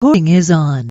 Recording is on.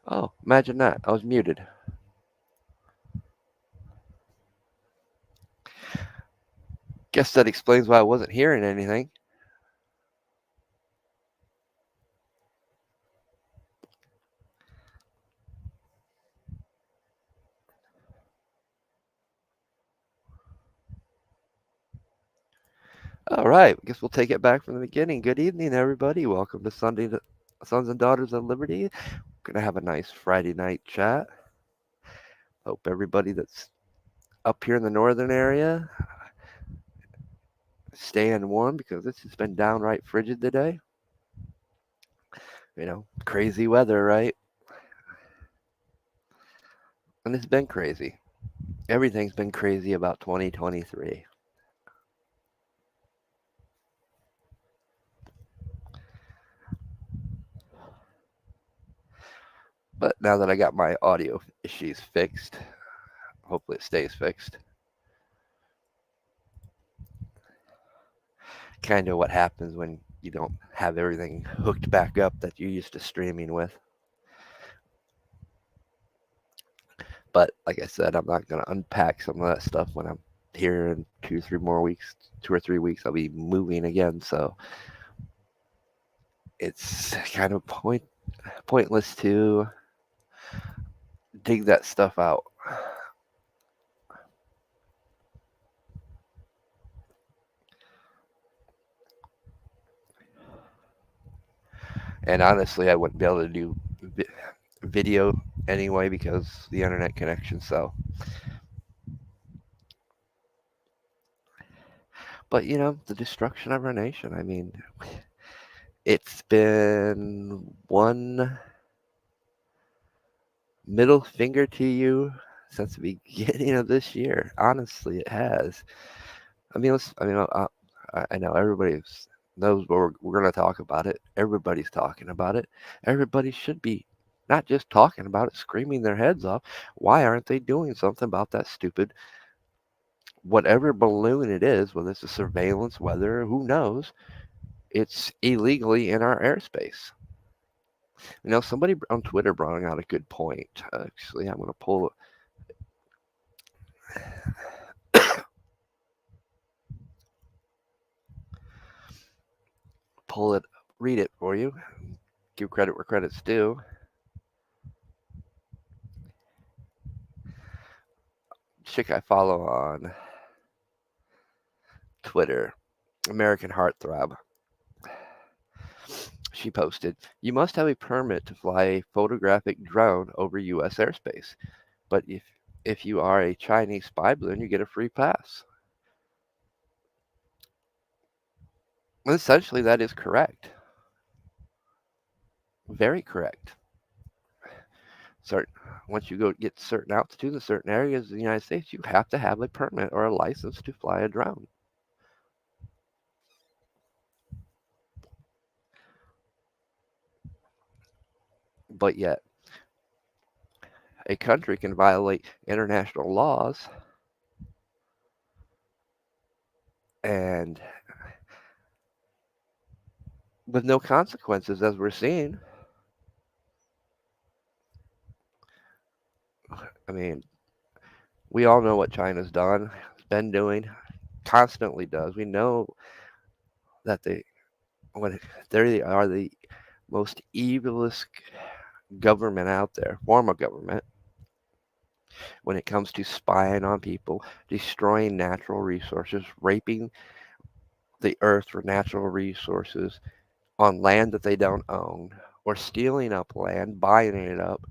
Oh, imagine that. I was muted. Guess that explains why I wasn't hearing anything. All right, guess we'll take it back from the beginning. Good evening, everybody. Welcome to Sons and Daughters of Liberty. We're gonna have a nice Friday night chat. Hope everybody that's up here in the northern area staying warm because this has been downright frigid today. Crazy weather, right? And it's been crazy. Everything's been crazy about 2023. But now that I got my audio issues fixed, hopefully it stays fixed. Kind of what happens when you don't have everything hooked back up that you're used to streaming with. But like I said, I'm not going to unpack some of that stuff when I'm here in 2 or 3 more weeks. 2 or 3 weeks, I'll be moving again. So it's kind of pointless to dig that stuff out. And honestly, I wouldn't be able to do video anyway because the internet connection. So, but the destruction of our nation. I mean, it's been one middle finger to you since the beginning of this year. Honestly, it has. I mean, I know everybody knows we're going to talk about it. Everybody's talking about it. Everybody should be not just talking about it, screaming their heads off. Why aren't they doing something about that stupid whatever balloon it is, whether it's a surveillance, whether who knows, it's illegally in our airspace. Somebody on Twitter brought out a good point. Actually, I'm going to pull it, read it for you. Give credit where credit's due. Chick I follow on Twitter, American Heartthrob. She posted, "You must have a permit to fly a photographic drone over U.S. airspace, but if you are a Chinese spy balloon, you get a free pass." Essentially, that is correct. Very correct. Certain Once you go get certain altitudes in certain areas of the United States, you have to have a permit or a license to fly a drone. But yet, a country can violate international laws and with no consequences, as we're seeing. I mean, we all know what China's done, been doing, constantly does. We know that they are the most evilest government out there, form of government, when it comes to spying on people, destroying natural resources, raping the earth for natural resources on land that they don't own, or stealing up land, buying it up,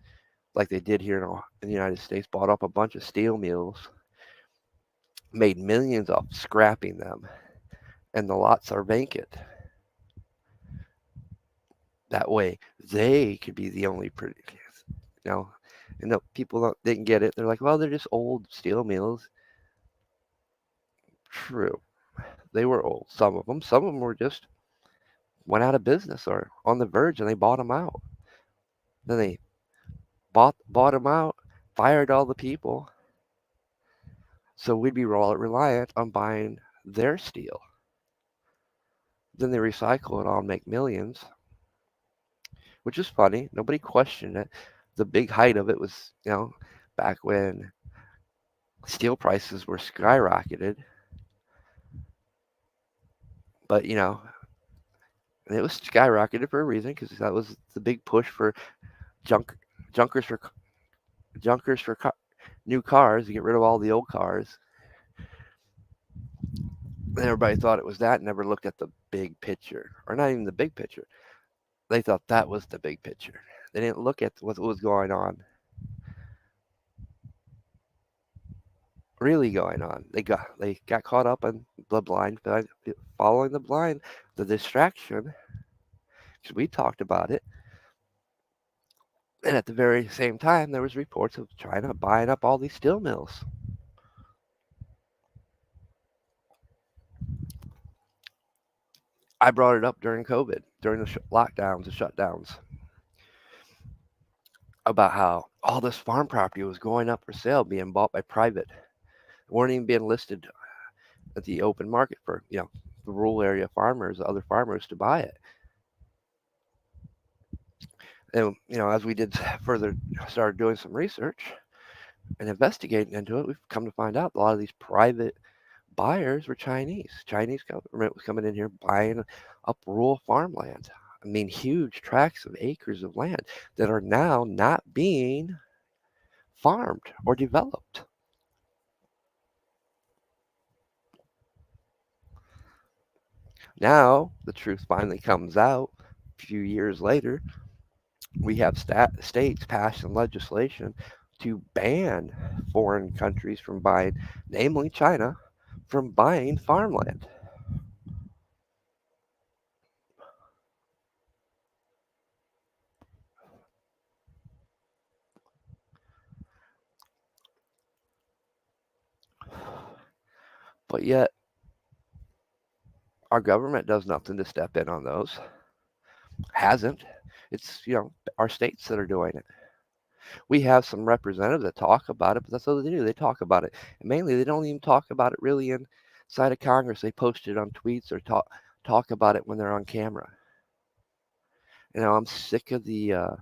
like they did here in the United States, bought up a bunch of steel mills, made millions off scrapping them, and the lots are vacant. That way, they could be the only you know, and the people didn't get it. They're like, well, they're just old steel mills. True, they were old. Some of them were just went out of business or on the verge, and they bought them out. Then they bought them out, fired all the people, so we'd be reliant on buying their steel. Then they recycle it all and make millions, which is funny. Nobody questioned it. The big height of it was, back when steel prices were skyrocketed. But, it was skyrocketed for a reason because that was the big push for junk, junkers for new cars to get rid of all the old cars. And everybody thought it was that and never looked at the big picture, or not even the big picture. They thought that was the big picture. They didn't look at what was going on, really going on. They got caught up in the blind, following the blind, the distraction. Because we talked about it, and at the very same time, there was reports of China buying up all these steel mills. I brought it up during COVID, during the lockdowns, the shutdowns, about how all this farm property was going up for sale, being bought by private, weren't even being listed at the open market for the rural area farmers, other farmers to buy it. And as we did further, started doing some research, And investigating into it, we've come to find out a lot of these private buyers were Chinese. Chinese government was coming in here buying up rural farmland. I mean, huge tracts of acres of land that are now not being farmed or developed. Now, the truth finally comes out a few years later. We have states passing legislation to ban foreign countries from buying, namely China, from buying farmland. But yet, our government does nothing to step in on those. Hasn't. It's, our states that are doing it. We have some representatives that talk about it, but that's all they do. They talk about it. And mainly, they don't even talk about it really inside of Congress. They post it on tweets or talk about it when they're on camera. I'm sick of the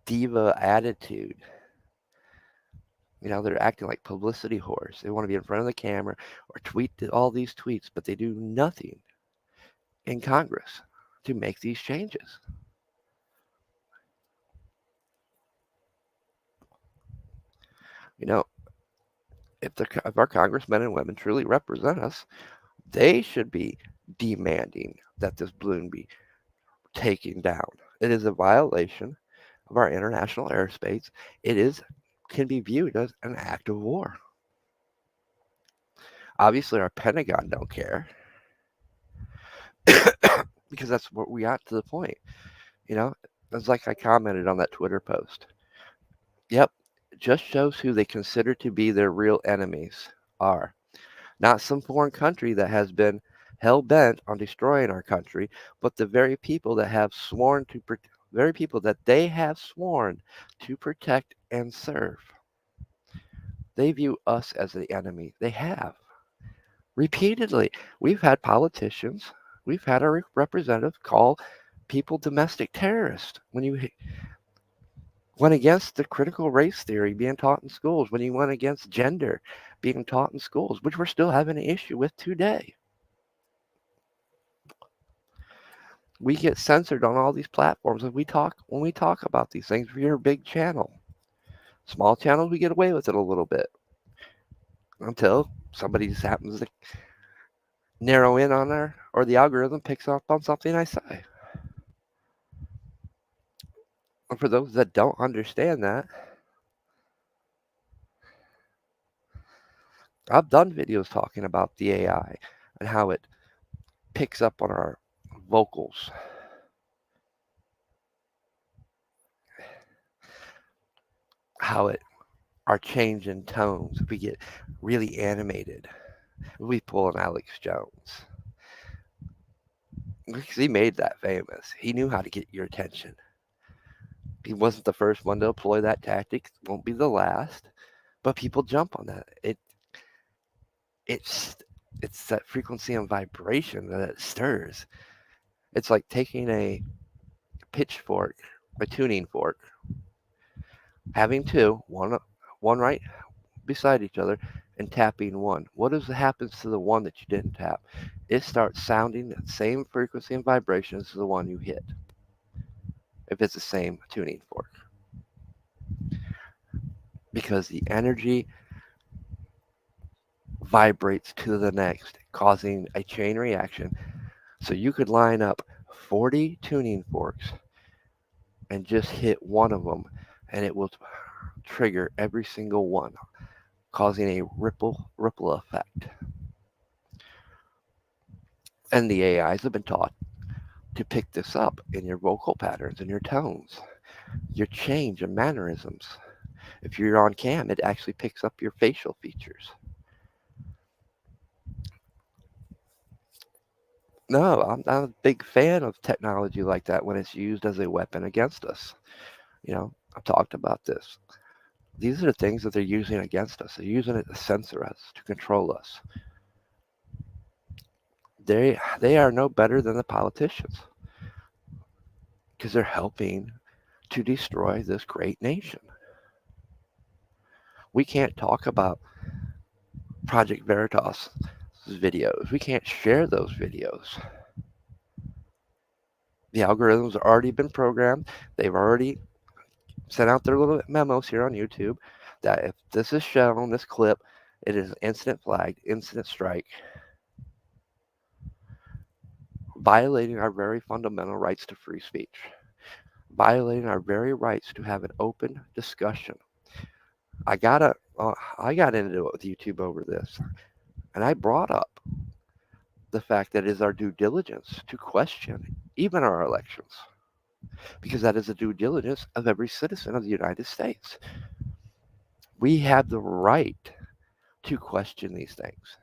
diva attitude. They're acting like publicity whores. They want to be in front of the camera or tweet all these tweets, but they do nothing in Congress to make these changes. You know, if our congressmen and women truly represent us, they should be demanding that this balloon be taken down. It is a violation of our international airspace. Can be viewed as an act of war. Obviously, our Pentagon don't care because that's what we got to the point. It's like I commented on that Twitter post. Yep, it just shows who they consider to be their real enemies are. Not some foreign country that has been hell bent on destroying our country, but the very people that they have sworn to protect and serve. They view us as the enemy. They have repeatedly. We've had politicians, we've had our representatives call people domestic terrorists when you went against the critical race theory being taught in schools, when you went against gender being taught in schools, which we're still having an issue with today. We get censored on all these platforms when we talk about these things. We're a big channel. Small channels, we get away with it a little bit until somebody just happens to narrow in on or the algorithm picks up on something I say. And for those that don't understand that, I've done videos talking about the AI and how it picks up on our vocals, how our change in tones. If we get really animated, we pull an Alex Jones. Because he made that famous. He knew how to get your attention. He wasn't the first one to employ that tactic. Won't be the last. But people jump on that. It's that frequency and vibration that it stirs. It's like taking a pitchfork, a tuning fork, having two, one right beside each other, and tapping one. What happens to the one that you didn't tap? It starts sounding the same frequency and vibration as the one you hit, if it's the same tuning fork. Because the energy vibrates to the next, causing a chain reaction. So you could line up 40 tuning forks and just hit one of them, and it will trigger every single one, causing a ripple effect. And the AIs have been taught to pick this up in your vocal patterns and your tones, your change and mannerisms. If you're on cam, it actually picks up your facial features. No, I'm a big fan of technology like that when it's used as a weapon against us. I've talked about this. These are the things that they're using against us. They're using it to censor us, to control us. They are no better than the politicians because they're helping to destroy this great nation. We can't talk about Project Veritas videos. We can't share those videos. The algorithms have already been programmed. They've already sent out their little memos here on YouTube that if this is shown, this clip, it is instant flag, instant strike, violating our very fundamental rights to free speech, violating our very rights to have an open discussion. I got into it with YouTube over this, and I brought up the fact that it is our due diligence to question even our elections, because that is a due diligence of every citizen of the United States. We have the right to question these things.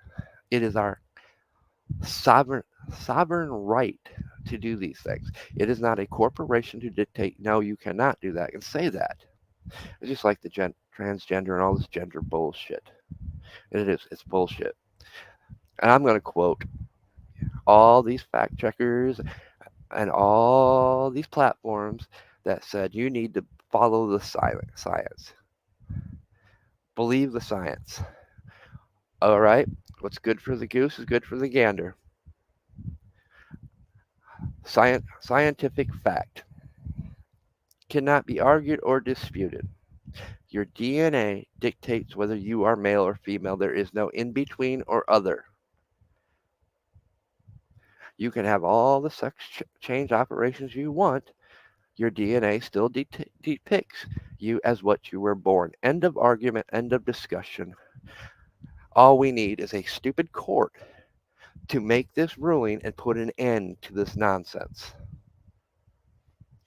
It is our sovereign sovereign right to do these things. It is not a corporation to dictate, no, you cannot do that and say that. It's just like the transgender and all this gender bullshit. It's bullshit. And I'm going to quote all these fact checkers and all these platforms that said you need to follow the science. Believe the science. All right? What's good for the goose is good for the gander. Scientific fact cannot be argued or disputed. Your DNA dictates whether you are male or female. There is no in between or other. You can have all the sex change operations you want. Your DNA still depicts you as what you were born. End of argument, end of discussion. All we need is a stupid court to make this ruling and put an end to this nonsense.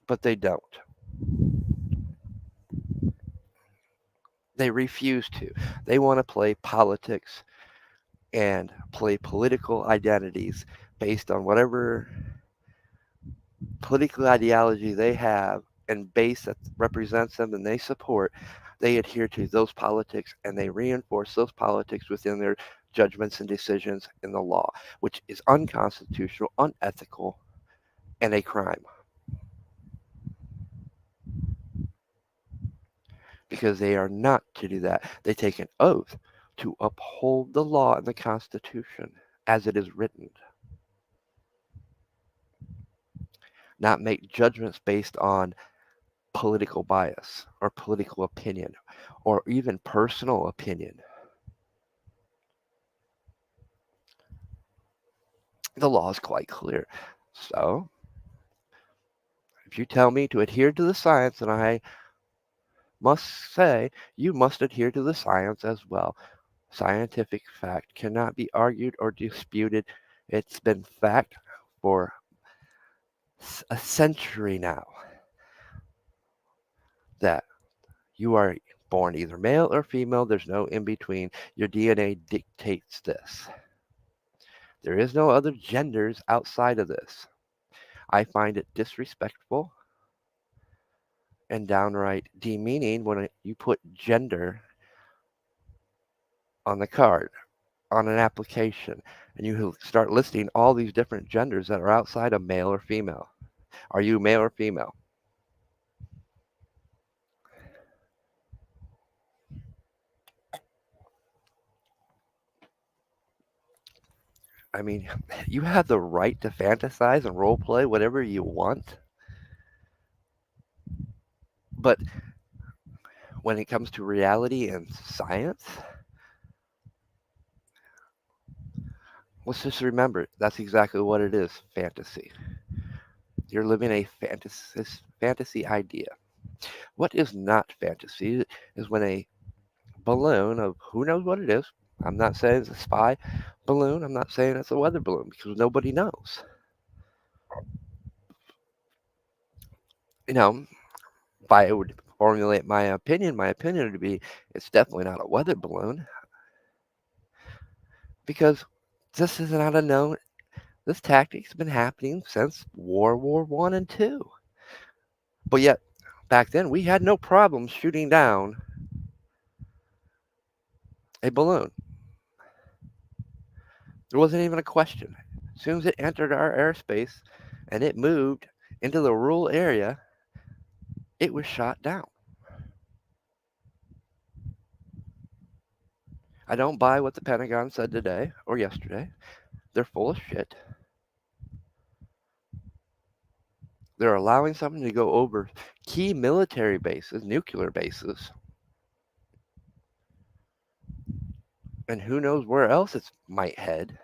But they don't. They refuse to. They want to play politics and play political identities based on whatever political ideology they have and base that represents them and they support. They adhere to those politics and they reinforce those politics within their judgments and decisions in the law, which is unconstitutional, unethical, and a crime. Because they are not to do that. They take an oath to uphold the law and the Constitution as it is written, not make judgments based on political bias or political opinion or even personal opinion. The law is quite clear. So, if you tell me to adhere to the science, then I must say you must adhere to the science as well. Scientific fact cannot be argued or disputed. It's been fact for a century now that you are born either male or female. There's no in between. Your DNA dictates this. There is no other genders outside of this. I find it disrespectful and downright demeaning when you put gender on the card, on an application, and you start listing all these different genders that are outside of male or female. Are you male or female? I mean, you have the right to fantasize and role play whatever you want. But when it comes to reality and science, let's just remember that's exactly what it is, fantasy. You're living a fantasy idea. What is not fantasy is when a balloon of who knows what it is. I'm not saying it's a spy balloon. I'm not saying it's a weather balloon because nobody knows. You know, if I would formulate my opinion would be it's definitely not a weather balloon because this is not a known. This tactic's been happening since World War One and Two. But yet, back then we had no problem shooting down a balloon. There wasn't even a question. As soon as it entered our airspace and it moved into the rural area, it was shot down. I don't buy what the Pentagon said today or yesterday. They're full of shit. They're allowing something to go over key military bases, nuclear bases, and who knows where else it might head.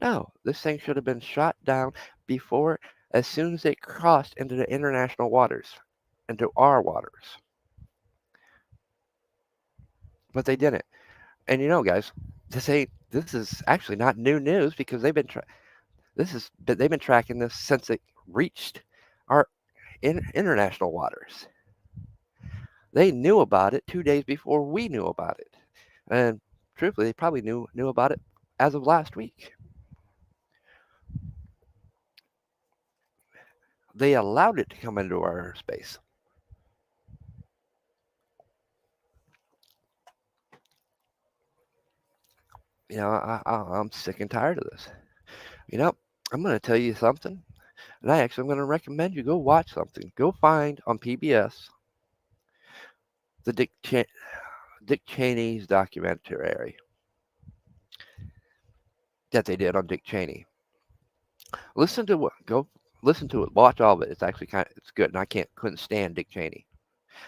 No, this thing should have been shot down before, as soon as it crossed into the international waters, into our waters. But they didn't. And guys, this is actually not new news because they've been tracking this since it reached our international waters. They knew about it 2 days before we knew about it, and truthfully, they probably knew about it as of last week. They allowed it to come into our space. I'm sick and tired of this. You know, I'm going to tell you something, and I'm going to recommend you go watch something. Go find on PBS the Dick Cheney's documentary that they did on Dick Cheney. Go listen to it. Watch all of it. It's actually it's good, and couldn't stand Dick Cheney.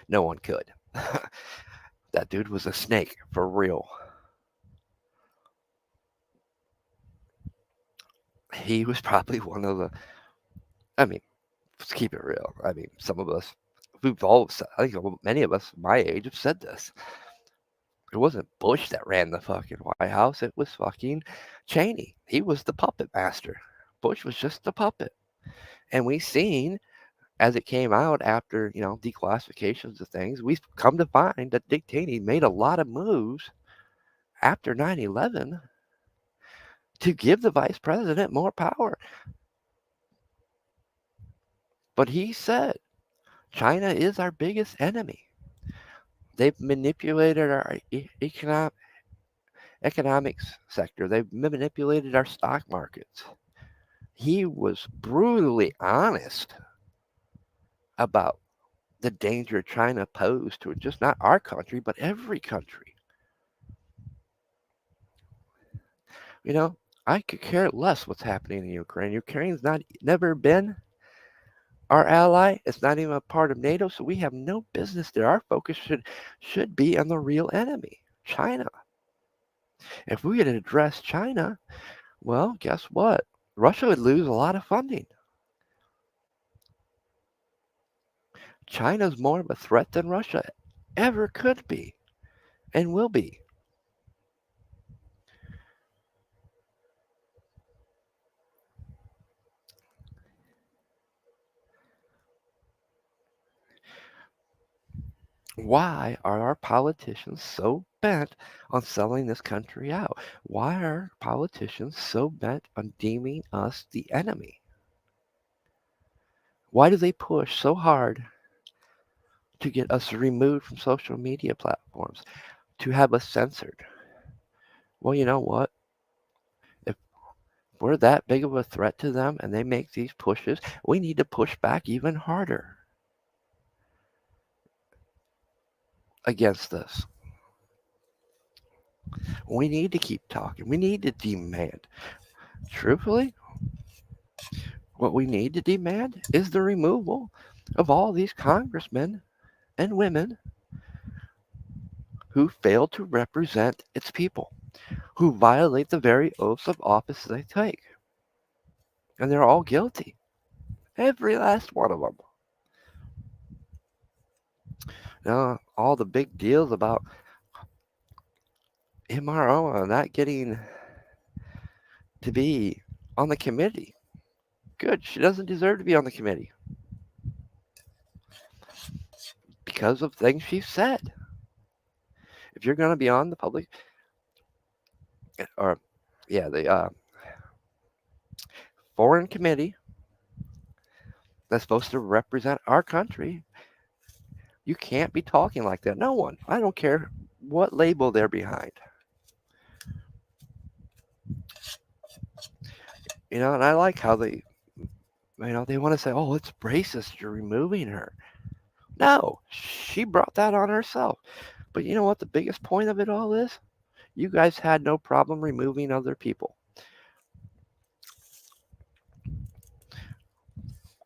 No one could. That dude was a snake for real. He was probably one of the. I mean, let's keep it real. I mean, some of us, I think many of us my age have said this. It wasn't Bush that ran the fucking White House. It was fucking Cheney. He was the puppet master. Bush was just the puppet. And we seen as it came out after, declassifications of things, we've come to find that Dick Cheney made a lot of moves after 9/11 to give the vice president more power. But he said, China is our biggest enemy. They've manipulated our economics sector. They've manipulated our stock markets. He was brutally honest about the danger China posed to just not our country, but every country. I could care less what's happening in Ukraine. Ukraine's never been our ally. It's not even a part of NATO, so we have no business there. Our focus should be on the real enemy, China. If we had addressed China, well, guess what? Russia would lose a lot of funding. China's more of a threat than Russia ever could be and will be. Why are our politicians so bent on selling this country out? Why are politicians so bent on deeming us the enemy? Why do they push so hard to get us removed from social media platforms, to have us censored? Well, you know what? If we're that big of a threat to them and they make these pushes, we need to push back even harder against this. We need to keep talking. We need to demand. Truthfully, what we need to demand is the removal of all these congressmen and women who fail to represent its people, who violate the very oaths of office they take. And they're all guilty. Every last one of them. All the big deals about MRO not getting to be on the committee. Good. She doesn't deserve to be on the committee because of things she said. If you're going to be on the public, or the foreign committee that's supposed to represent our country, you can't be talking like that. No one. I don't care what label they're behind. And I like how they want to say, oh, it's racist, you're removing her. No, she brought that on herself. But you know what the biggest point of it all is? You guys had no problem removing other people.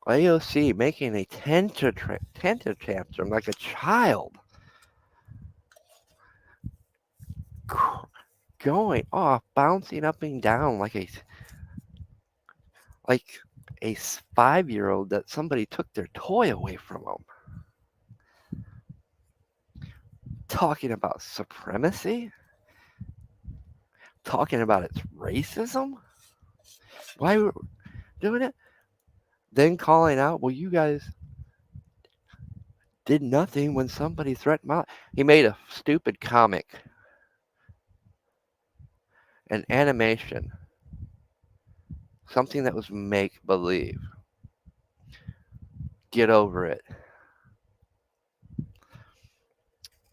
AOC making a temper tantrum like a child, going off, bouncing up and down like a 5-year-old that somebody took their toy away from them. Talking about supremacy, talking about its racism. Why were we doing it? Then calling out, well, you guys did nothing when somebody threatened my. He made a stupid comic, an animation, something that was make believe. Get over it.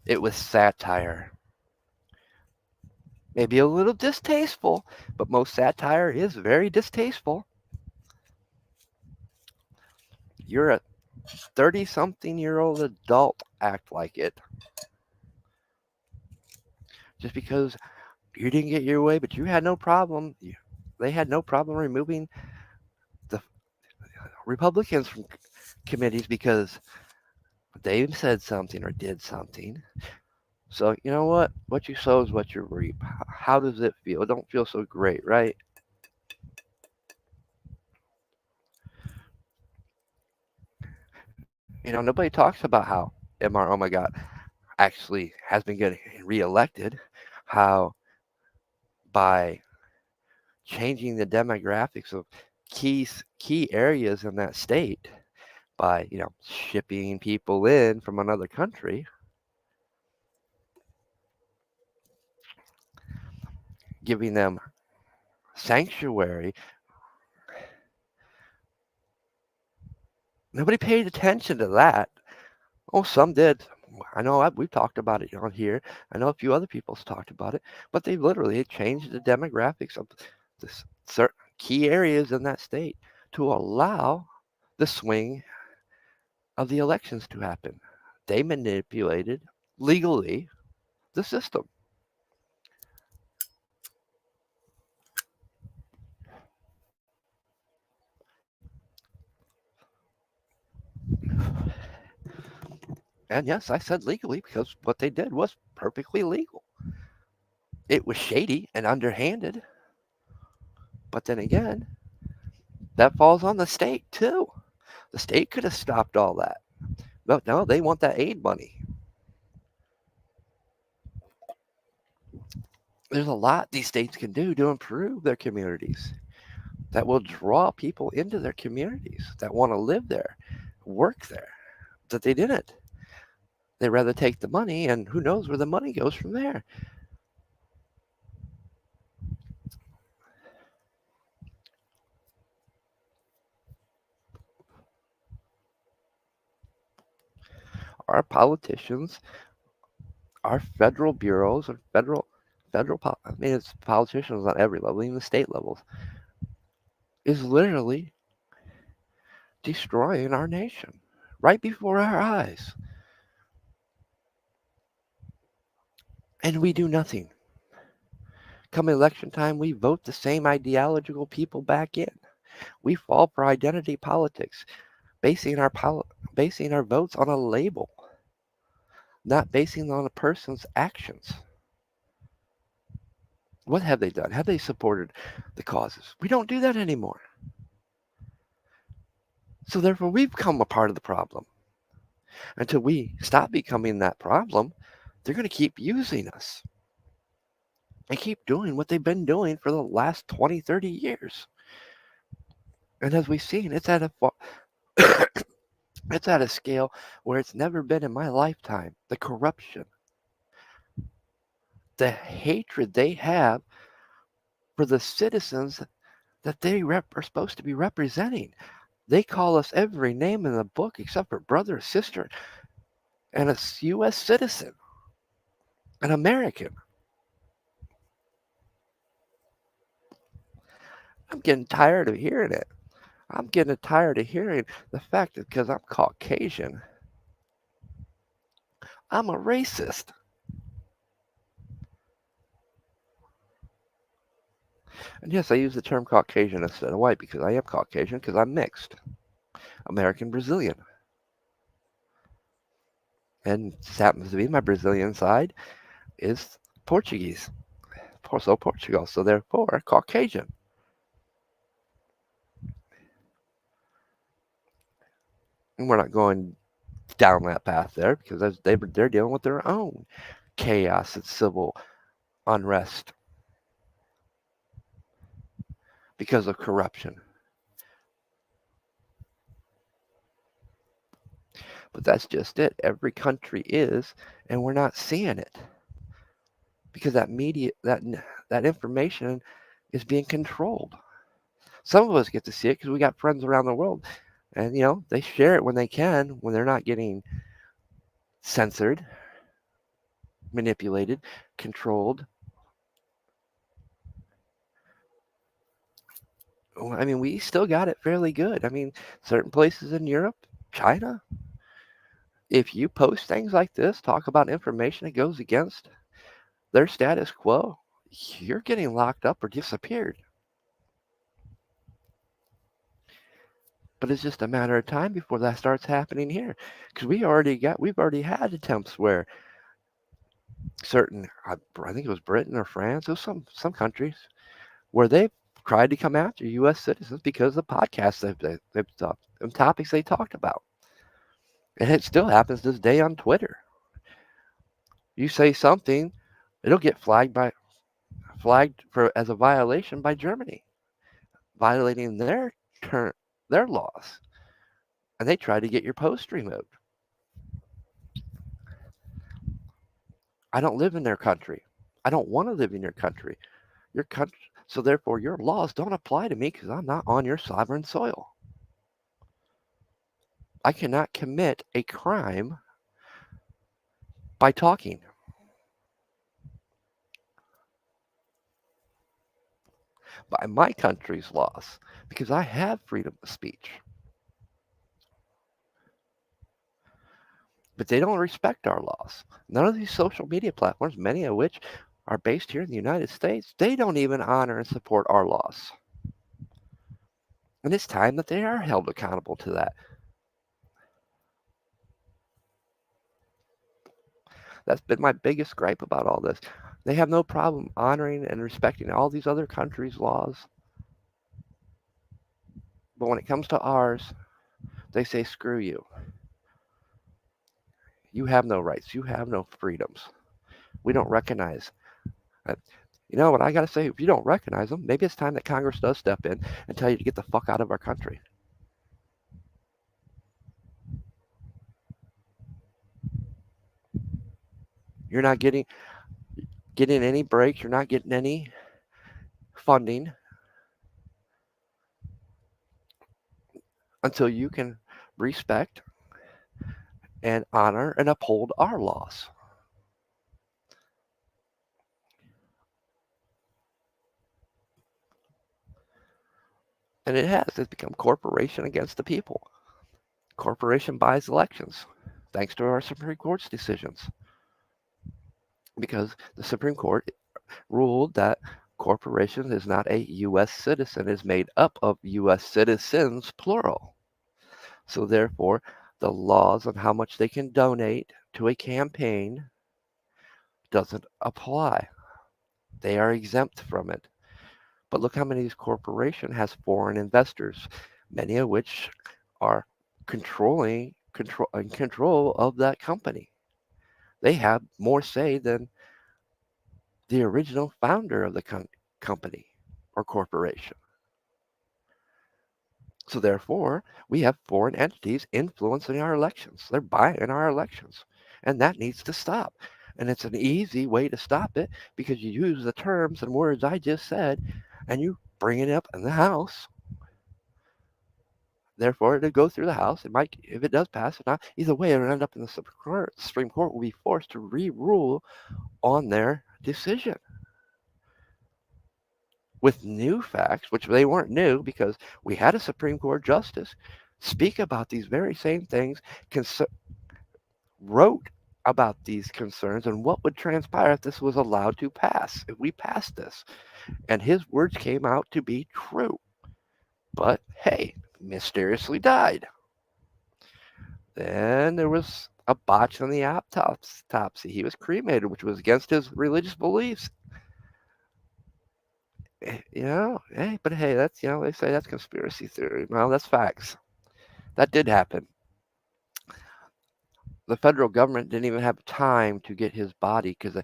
It was satire. Maybe a little distasteful, but most satire is very distasteful. You're a 30-something-year-old adult, act like it. Just because you didn't get your way, but you had no problem. They had no problem removing the Republicans from committees because they said something or did something. So you know what? What you sow is what you reap. How does it feel? It don't feel so great, right? Nobody talks about how Mr. Oh my God actually has been getting reelected. How by changing the demographics of key areas in that state, by shipping people in from another country, giving them sanctuary. Nobody paid attention to that. Oh, some did. I know we've talked about it on here. I know a few other people's talked about it, but they literally changed the demographics of this certain key areas in that state to allow the swing of the elections to happen. They manipulated legally the system. And yes, I said legally because what they did was perfectly legal. It was shady and underhanded. But then again, that falls on the state too. The state could have stopped all that. But no, they want that aid money. There's a lot these states can do to improve their communities that will draw people into their communities that want to live there, work there, that they didn't. They rather take the money, and who knows where the money goes from there. Our politicians, our federal bureaus, and I mean, it's politicians on every level, even the state levels, is literally destroying our nation right before our eyes. And we do nothing. Come election time, we vote the same ideological people back in. We fall for identity politics, basing our votes on a label, not basing on a person's actions. What have they done? Have they supported the causes? We don't do that anymore. So therefore, we've become a part of the problem. Until we stop becoming that problem, they're going to keep using us and keep doing what they've been doing for the last 20, 30 years. And as we've seen, it's at a scale where it's never been in my lifetime. The corruption, the hatred they have for the citizens that they are supposed to be representing. They call us every name in the book except for brother or sister and a U.S. citizen, an American. I'm getting tired of hearing it. I'm getting tired of hearing the fact that because I'm Caucasian, I'm a racist. And yes, I use the term Caucasian instead of white because I am Caucasian because I'm mixed, American Brazilian. And just happens to be my Brazilian side is Portuguese, so Portugal, so therefore Caucasian. And we're not going down that path there because they're dealing with their own chaos and civil unrest because of corruption. But that's just it. Every country is, and we're not seeing it because that media, that information is being controlled. Some of us get to see it because we got friends around the world, and they share it when they can, when they're not getting censored, manipulated, controlled. I mean, we still got it fairly good. I mean, certain places in Europe, China, if you post things like this, talk about information that goes against their status quo, you're getting locked up or disappeared. But it's just a matter of time before that starts happening here, because we've already had attempts where certain, I think it was Britain or France, it was some countries where they tried to come after U.S. citizens because of podcasts they've talked and topics they talked about, and it still happens this day on Twitter. You say something, it'll get flagged for as a violation by Germany, violating their laws, and they try to get your post removed. I don't live in their country. I don't want to live in your country. Your country, so therefore your laws don't apply to me because I'm not on your sovereign soil. I cannot commit a crime by talking. By my country's laws because I have freedom of speech. But they don't respect our laws. None of these social media platforms, many of which are based here in the United States, they don't even honor and support our laws. And it's time that they are held accountable to that. That's been my biggest gripe about all this. They have no problem honoring and respecting all these other countries' laws. But when it comes to ours, they say, screw you. You have no rights. You have no freedoms. We don't recognize. You know what I got to say? If you don't recognize them, maybe it's time that Congress does step in and tell you to get the fuck out of our country. You're not getting any breaks. You're not getting any funding until you can respect and honor and uphold our laws. And it has. It's become corporation against the people. Corporation buys elections, thanks to our Supreme Court's decisions. Because the Supreme Court ruled that corporation is not a U.S. citizen, is made up of U.S. citizens, plural. So therefore, the laws on how much they can donate to a campaign doesn't apply. They are exempt from it. But look how many of these corporations has foreign investors, many of which are in control of that company. They have more say than the original founder of the company or corporation. So therefore, we have foreign entities influencing our elections. They're buying our elections, and that needs to stop. And it's an easy way to stop it because you use the terms and words I just said, and you bring it up in the House. Therefore, it'll go through the House. It might, if it does pass or not, either way, it'll end up in the Supreme Court. The Supreme Court will be forced to re-rule on their decision with new facts, which they weren't new because we had a Supreme Court justice speak about these very same things, wrote about these concerns and what would transpire if this was allowed to pass, if we passed this. And his words came out to be true. But hey, mysteriously died. Then there was a botch on the autopsy. He was cremated, which was against his religious beliefs. Hey, but hey, that's, they say that's conspiracy theory. Well, that's facts. That did happen. The federal government didn't even have time to get his body because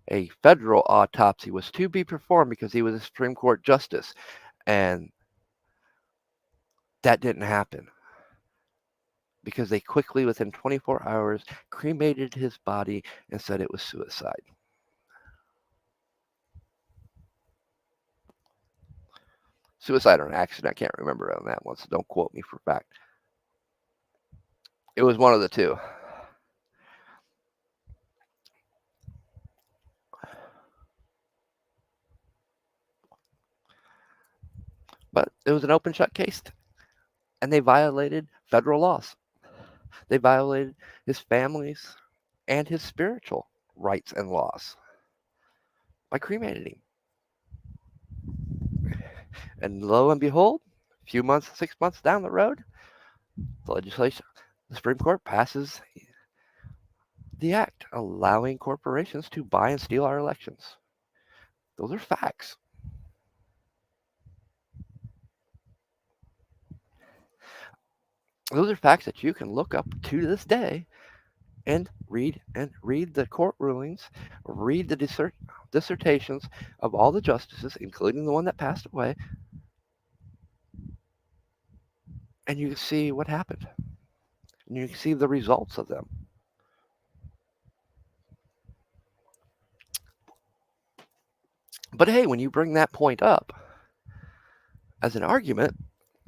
a federal autopsy was to be performed because he was a Supreme Court justice. And that didn't happen because they quickly, within 24 hours, cremated his body and said it was suicide. Suicide or an accident, I can't remember on that one, so don't quote me for fact. It was one of the two. But it was an open shut case, and they violated federal laws. They violated his family's and his spiritual rights and laws by cremating him. And lo and behold, a few months, 6 months down the road, the Supreme Court passes the act allowing corporations to buy and steal our elections. Those are facts. Those are facts that you can look up to this day and read the court rulings, read the dissertations of all the justices, including the one that passed away, and you can see what happened. And you can see the results of them. But hey, when you bring that point up as an argument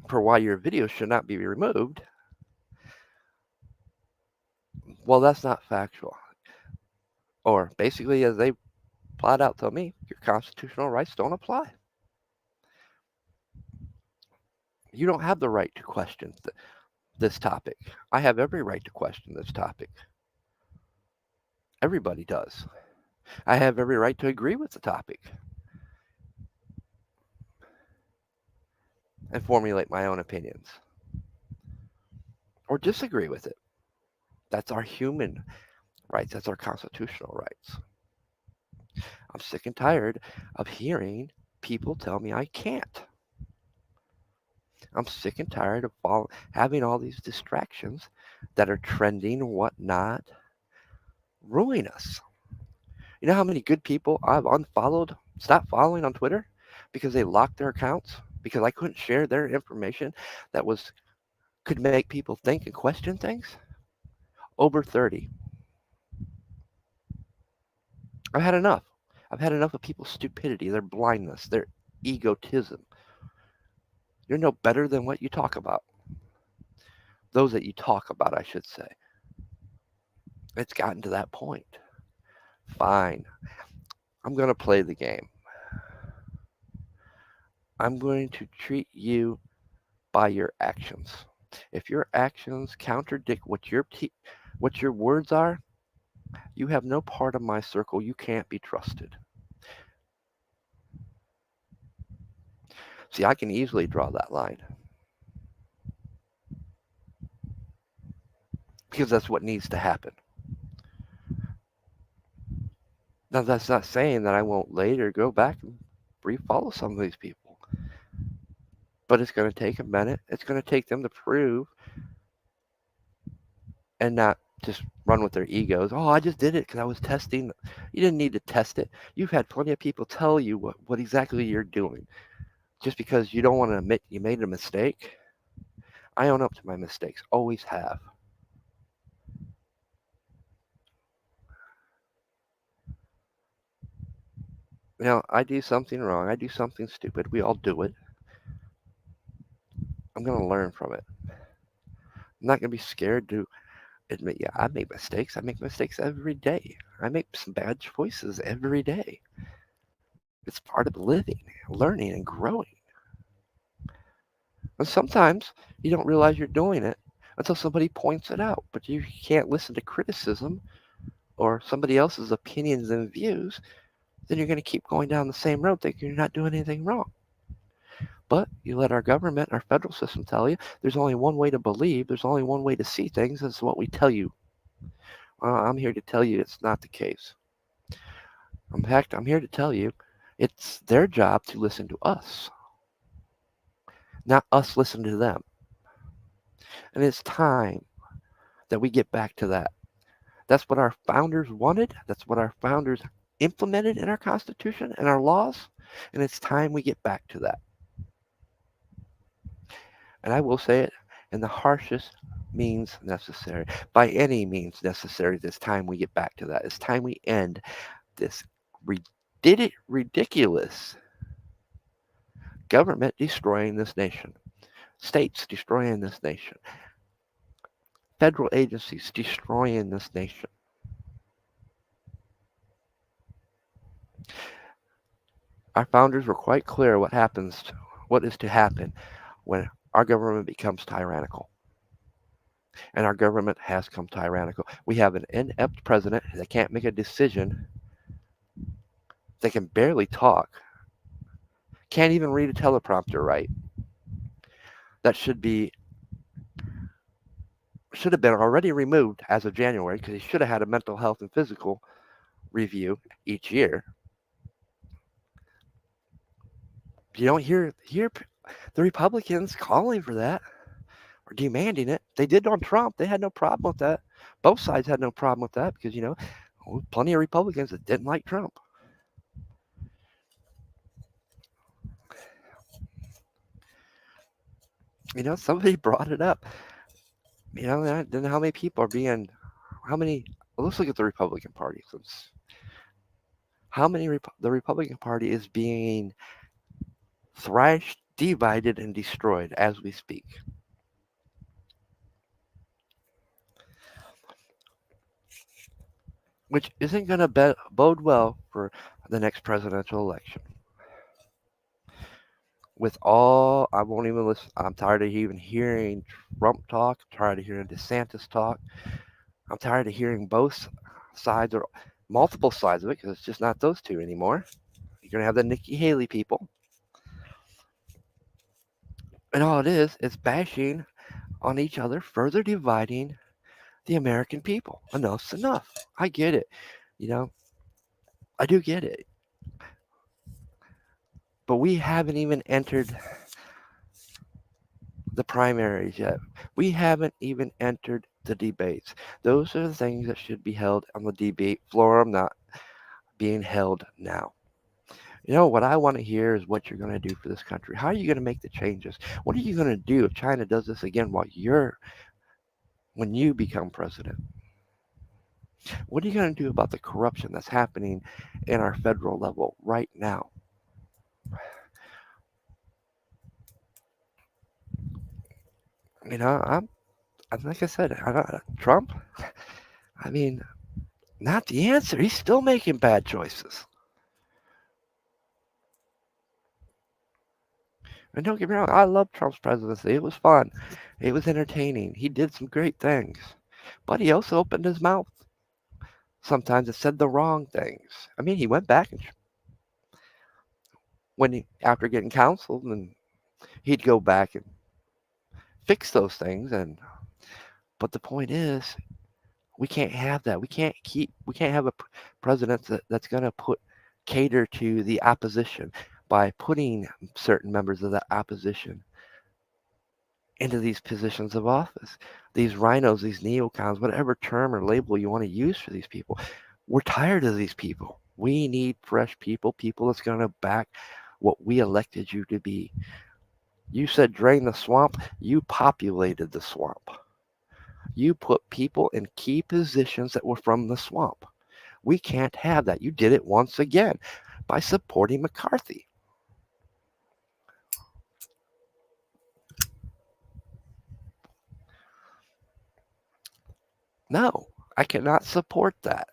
for why your video should not be removed, well, that's not factual. Or basically, as they flat out tell me, your constitutional rights don't apply. You don't have the right to question this topic. I have every right to question this topic. Everybody does. I have every right to agree with the topic and formulate my own opinions or disagree with it. That's our human rights. That's our constitutional rights. I'm sick and tired of hearing people tell me I can't. I'm sick and tired of having all these distractions that are trending and whatnot ruin us. You know how many good people I've unfollowed, stopped following on Twitter because they locked their accounts because I couldn't share their information that could make people think and question things? Over 30. I've had enough. I've had enough of people's stupidity, their blindness, their egotism. You're no better than what you talk about. Those that you talk about, I should say. It's gotten to that point. Fine. I'm going to play the game. I'm going to treat you by your actions. If your actions contradict what your words are, you have no part of my circle. You can't be trusted. See, I can easily draw that line. Because that's what needs to happen. Now, that's not saying that I won't later go back and refollow some of these people. But it's going to take a minute. It's going to take them to prove and not just run with their egos. Oh, I just did it because I was testing. You didn't need to test it. You've had plenty of people tell you what exactly you're doing. Just because you don't want to admit you made a mistake. I own up to my mistakes. Always have. I do something wrong. I do something stupid. We all do it. I'm going to learn from it. I'm not going to be scared to admit, yeah, I make mistakes. I make mistakes every day. I make some bad choices every day. It's part of living, learning, and growing. And sometimes you don't realize you're doing it until somebody points it out. But you can't listen to criticism or somebody else's opinions and views, then you're going to keep going down the same road thinking you're not doing anything wrong. But you let our government, our federal system tell you there's only one way to believe, there's only one way to see things, that's what we tell you. I'm here to tell you it's not the case. In fact, I'm here to tell you it's their job to listen to us, not us listen to them. And it's time that we get back to that. That's what our founders wanted. That's what our founders implemented in our Constitution and our laws. And it's time we get back to that. And I will say it in the harshest means necessary. By any means necessary, it's time we get back to that. It's time we end this ridiculous government destroying this nation, states destroying this nation, federal agencies destroying this nation. Our founders were quite clear what is to happen when our government becomes tyrannical. And our government has come tyrannical. We have an inept president that can't make a decision. They can barely talk. Can't even read a teleprompter right. That should have been already removed as of January because he should have had a mental health and physical review each year. You don't hear the Republicans calling for that or demanding it. They did on Trump. They had no problem with that. Both sides had no problem with that because, plenty of Republicans that didn't like Trump. Somebody brought it up. Then how many people are being, let's look at the Republican Party. How many, the Republican Party is being thrashed, divided, and destroyed as we speak. Which isn't going to bode well for the next presidential election. With all, I won't even listen. I'm tired of even hearing Trump talk. I'm tired of hearing DeSantis talk. I'm tired of hearing both sides or multiple sides of it because it's just not those two anymore. You're going to have the Nikki Haley people. And all it is bashing on each other, further dividing the American people. Enough's enough. I get it. I do get it. But we haven't even entered the primaries yet. We haven't even entered the debates. Those are the things that should be held on the debate floor, not being held now. What I want to hear is what you're going to do for this country. How are you going to make the changes? What are you going to do if China does this again when you become president? What are you going to do about the corruption that's happening in our federal level right now? I'm like I said, Trump. I mean, not the answer. He's still making bad choices. And don't get me wrong, I love Trump's presidency. It was fun. It was entertaining. He did some great things. But he also opened his mouth sometimes and said the wrong things. I mean, he went back and after getting counseled, and he'd go back and fix those things. But the point is, we can't have that. We can't have a president that's going to cater to the opposition by putting certain members of the opposition into these positions of office. These rhinos, these neocons, whatever term or label you want to use for these people. We're tired of these people. We need fresh people that's going to back what we elected you to be. You said drain the swamp. You populated the swamp. You put people in key positions that were from the swamp. We can't have that. You did it once again by supporting McCarthy. No, I cannot support that.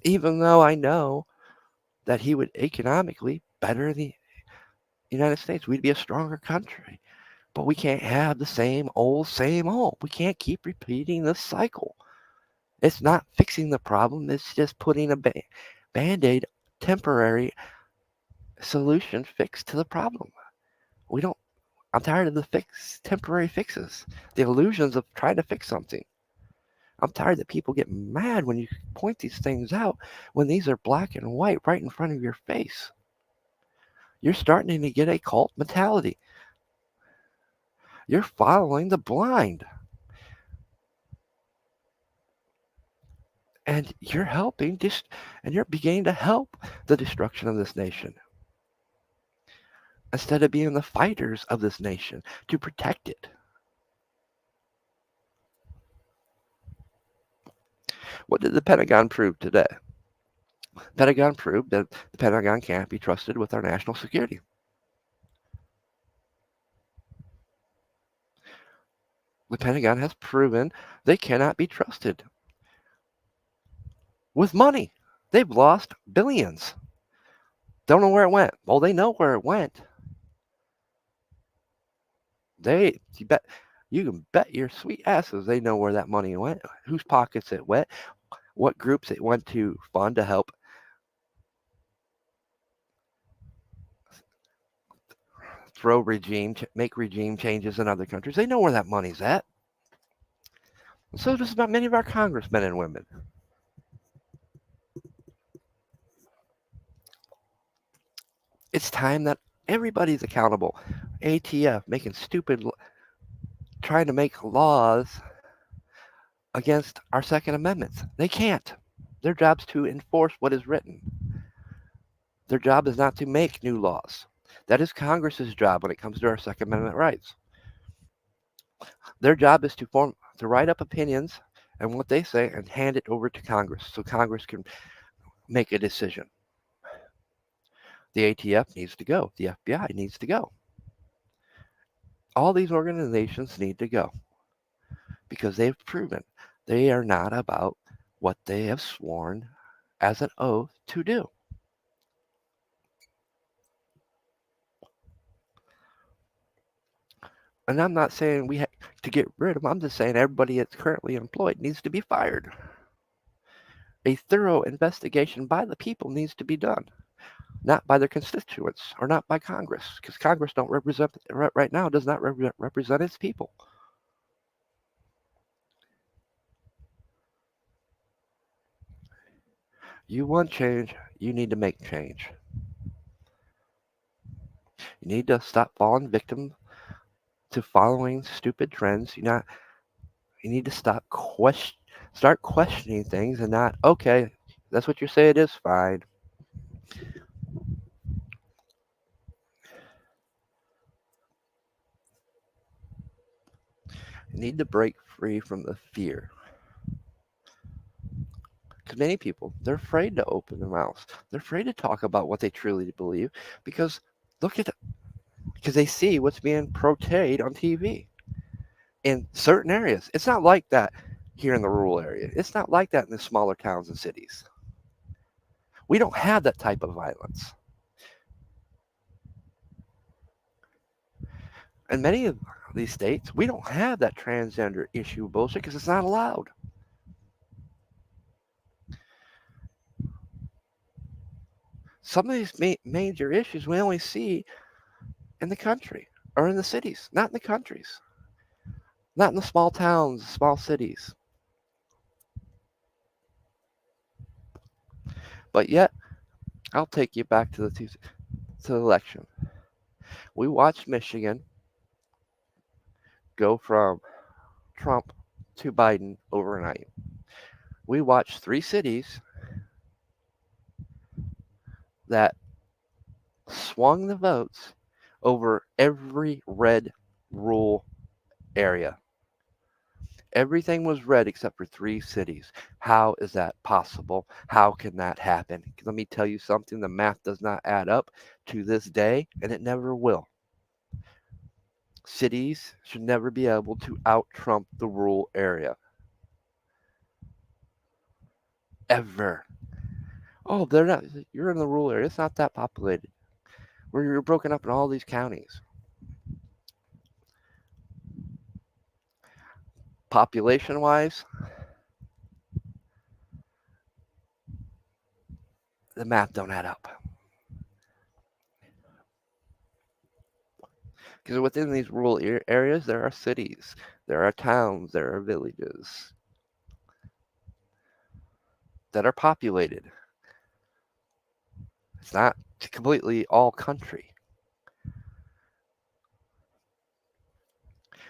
Even though I know that he would economically better the United States. We'd be a stronger country. But we can't have the same old, same old. We can't keep repeating this cycle. It's not fixing the problem. It's just putting a band-aid, temporary solution fix to the problem. We don't. I'm tired of the temporary fixes, the illusions of trying to fix something. I'm tired that people get mad when you point these things out when these are black and white right in front of your face. You're starting to get a cult mentality. You're following the blind. And you're helping and you're beginning to help the destruction of this nation instead of being the fighters of this nation to protect it. What did the Pentagon prove today? The Pentagon proved that the Pentagon can't be trusted with our national security. The Pentagon has proven they cannot be trusted with money. They've lost billions. Don't know where it went. Well, they know where it went. You can bet your sweet asses they know where that money went, whose pockets it went, what groups it went to fund to help make regime changes in other countries. They know where that money's at. So does about many of our congressmen and women. It's time that everybody's accountable. ATF making trying to make laws against our Second Amendment. They can't. Their job's to enforce what is written. Their job is not to make new laws. That is Congress's job when it comes to our Second Amendment rights. Their job is to write up opinions and what they say and hand it over to Congress so Congress can make a decision. The ATF needs to go. The FBI needs to go. All these organizations need to go because they've proven they are not about what they have sworn as an oath to do. And I'm not saying we have to get rid of them. I'm just saying everybody that's currently employed needs to be fired. A thorough investigation by the people needs to be done, not by their constituents or not by Congress, because Congress don't represent right now does not represent its people. You want change, you need to make change. You need to stop falling victim to following stupid trends. You need to start questioning things and not, okay, that's what you say it is, fine. You need to break free from the fear. Because many people, they're afraid to open their mouths. They're afraid to talk about what they truly believe because look at because they see what's being portrayed on TV in certain areas. It's not like that here in the rural area. It's not like that in the smaller towns and cities. We don't have that type of violence. In many of these states, we don't have that transgender issue bullshit because it's not allowed. Some of these major issues we only see in the country or in the cities, not in the countries, not in the small towns, small cities. But yet, I'll take you back to the election. We watched Michigan go from Trump to Biden overnight. We watched 3 cities that swung the votes over every red rural area. Everything was red except for 3 cities. How is that possible? How can that happen? Let me tell you something. The math does not add up to this day, and it never will. Cities should never be able to out-Trump the rural area. Ever. Oh, they're not. You're in the rural area. It's not that populated. You're broken up in all these counties. Population-wise, the math don't add up. Because within these rural areas, there are cities, there are towns, there are villages that are populated. It's not completely all country.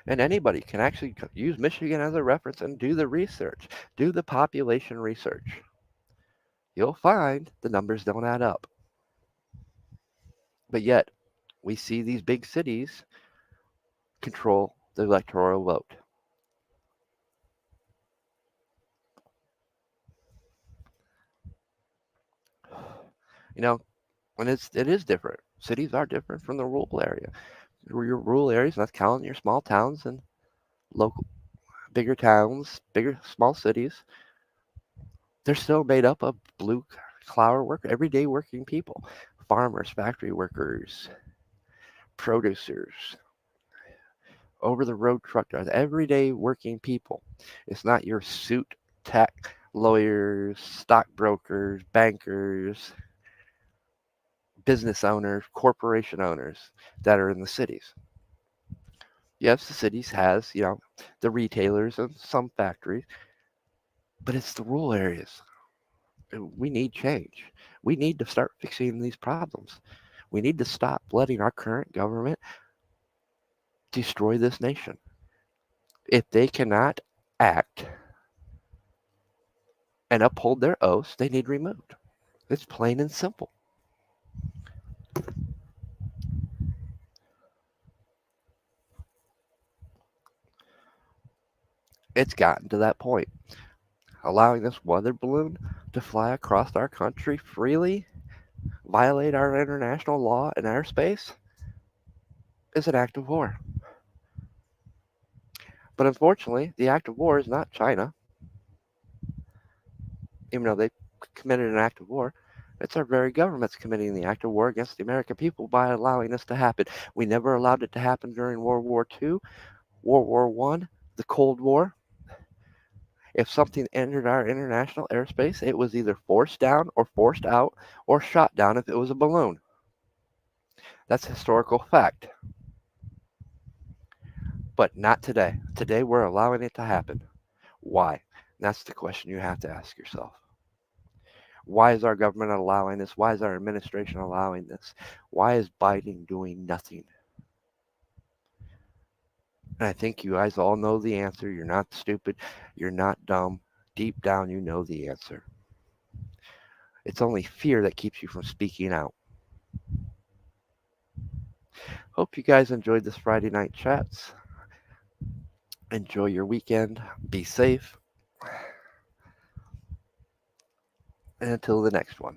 And anybody can actually use Michigan as a reference and do the research, do the population research. You'll find the numbers don't add up. But yet, we see these big cities control the electoral vote. You know, and it is different. Cities are different from the rural area. Your rural areas, that's counting your small towns and local bigger towns, bigger small cities. They're still made up of blue collar work, everyday working people, farmers, factory workers, producers, over the road truck drivers, everyday working people. It's not your suit tech lawyers, stockbrokers, bankers, business owners, corporation owners that are in the cities. Yes, the cities has, the retailers and some factories, but it's the rural areas. We need change. We need to start fixing these problems. We need to stop letting our current government destroy this nation. If they cannot act and uphold their oaths, they need removed. It's plain and simple. It's gotten to that point. Allowing this weather balloon to fly across our country freely, violate our international law and airspace, is an act of war. But unfortunately, the act of war is not China, even though they committed an act of war. It's our very government's committing the act of war against the American people by allowing this to happen. We never allowed it to happen during World War II, World War One, the Cold War. If something entered our international airspace, it was either forced down or forced out or shot down if it was a balloon. That's historical fact. But not today. Today we're allowing it to happen. Why? That's the question you have to ask yourself. Why is our government allowing this? Why is our administration allowing this? Why is Biden doing nothing? And I think you guys all know the answer. You're not stupid. You're not dumb. Deep down, you know the answer. It's only fear that keeps you from speaking out. Hope you guys enjoyed this Friday night chats. Enjoy your weekend. Be safe. And until the next one.